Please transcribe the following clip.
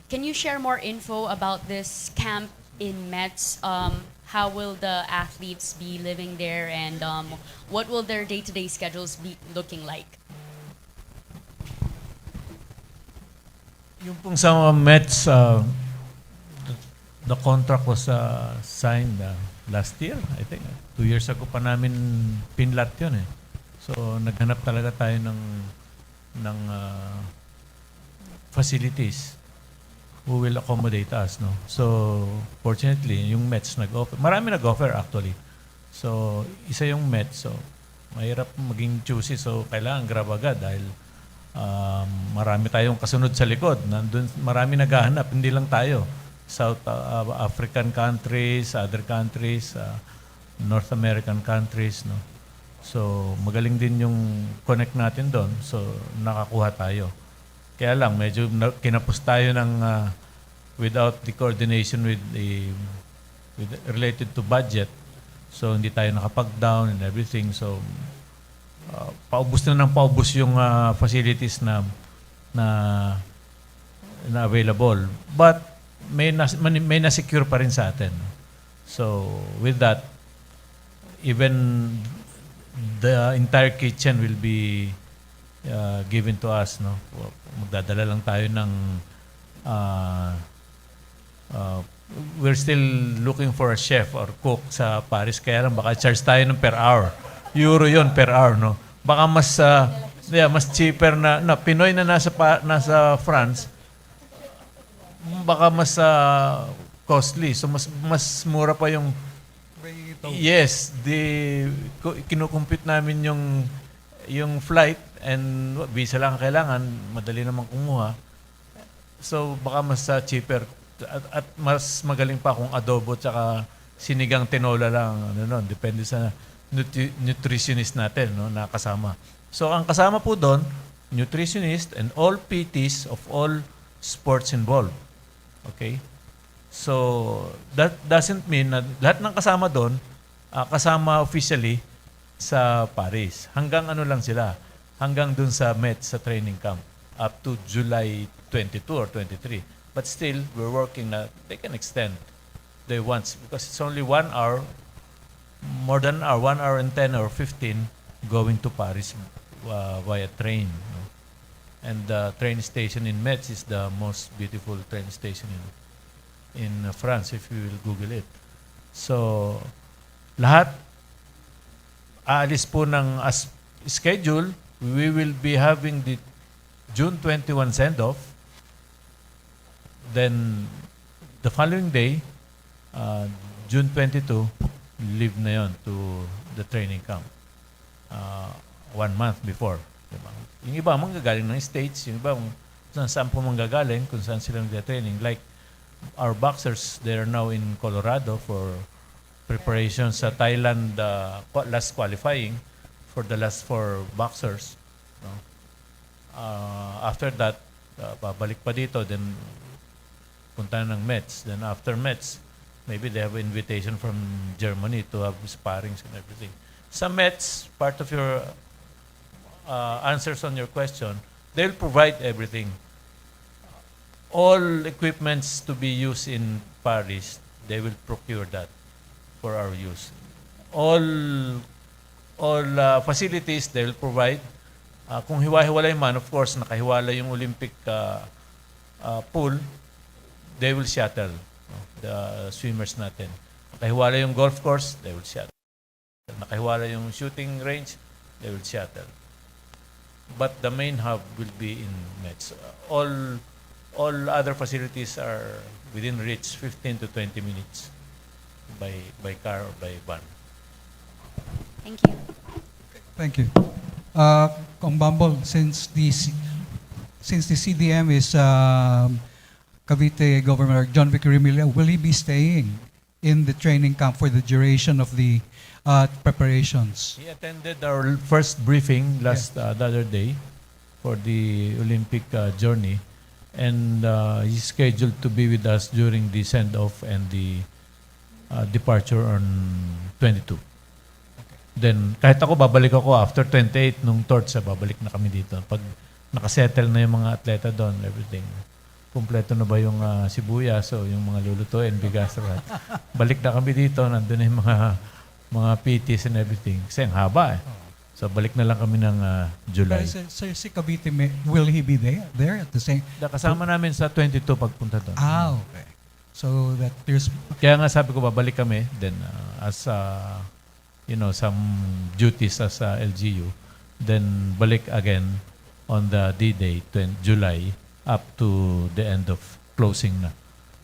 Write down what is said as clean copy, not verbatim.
Can you share more info about this camp in Metz? How will the athletes be living there, and what will their day-to-day schedules be looking like? Yung pong sa mga Mets, the contract was signed last year, I think. 2 years ago pa namin pinlat yun eh. So naghanap talaga tayo ng facilities who will accommodate us, no. So fortunately, yung Mets nag-offer. Marami nag-offer actually. So isa yung Mets, so mahirap maging choosy, so kailangan grab agad dahil marami tayong kasunod sa likod. Nandun, marami naghahanap, hindi lang tayo. South African countries, other countries, North American countries, no. So magaling din yung connect natin doon. So nakakuha tayo. Kaya lang medyo kinapos tayo ng without the coordination with related to budget. So hindi tayo nakapag-down and everything. So paubos na ng paubos yung facilities na available. But may na-secure pa rin sa atin. So with that, even the entire kitchen will be given to us, no. Magdadala lang tayo ng we're still looking for a chef or cook sa Paris, kaya lang baka charge tayo ng per hour. Euro yon per hour, no. Baka mas mas cheaper na Pinoy na nasa France, baka mas costly. So mas mura pa yung yes, kinukumpute namin yung flight, and visa lang kailangan, madali naman kumuha. So baka mas cheaper at mas magaling pa kung adobo tsaka sinigang tinola lang, depende sa nutritionist natin, no, na kasama. So ang kasama po doon, nutritionist and all PTs of all sports involved. Okay? So that doesn't mean na lahat ng kasama doon kasama officially sa Paris. Hanggang ano lang sila, hanggang dun sa Metz sa training camp up to July 22 or 23. But still, we're working na they can extend they want, because it's only 1 hour, more than an hour, 1 hour and 10 or 15 going to Paris via train. No? And the train station in Metz is the most beautiful train station in France, if you will Google it. So, lahat aalis po ng as schedule. We will be having the June 21 send-off. Then, the following day, June 22, leave na yon to the training camp. 1 month before. Diba? Yung iba manggagaling ng States, yung iba saan po manggagaling, kung saan sila nag-training. Like our boxers, they are now in Colorado for preparation sa Thailand last qualifying for the last 4 boxers. No? After that, babalik pa dito, then punta ng Metz. Then after Metz, maybe they have an invitation from Germany to have sparrings and everything. Sa Metz, part of your answers on your question, they'll provide everything. All equipments to be used in Paris, they will procure that for our use. All facilities, they will provide. Kung hiwa-hiwalay man, of course, nakahiwalay yung Olympic pool, they will shuttle, no, the swimmers natin. Nakahiwalay yung golf course, they will shuttle. Nakahiwalay yung shooting range, they will shuttle. But the main hub will be in Metz. All other facilities are within reach, 15 to 20 minutes by car or by van. Thank you. Thank you. Kong Bumble, since the CDM is Cavite Governor John Vic Remilla, will he be staying in the training camp for the duration of the preparations? He attended our first briefing the other day for the Olympic journey, and he's scheduled to be with us during the send-off and the departure on 22. Then, kahit ako, babalik ako after 28 nung torch, babalik na kami dito. Pag nakasettle na yung mga atleta doon, everything. kumpleto na ba yung sibuyas o yung mga lulutuin, bigas, right? Balik na kami dito, nandun na yung mga PTs and everything. Kasi ang haba eh. So balik na lang kami ng July. Pero si Cavite, will he be there at the same? Kasama namin sa 22 pagpunta doon. Okay. So that there's Kaya nga sabi ko, babalik kami then as some duties as LGU. Then balik again on the D-Day, July, up to the end of closing na.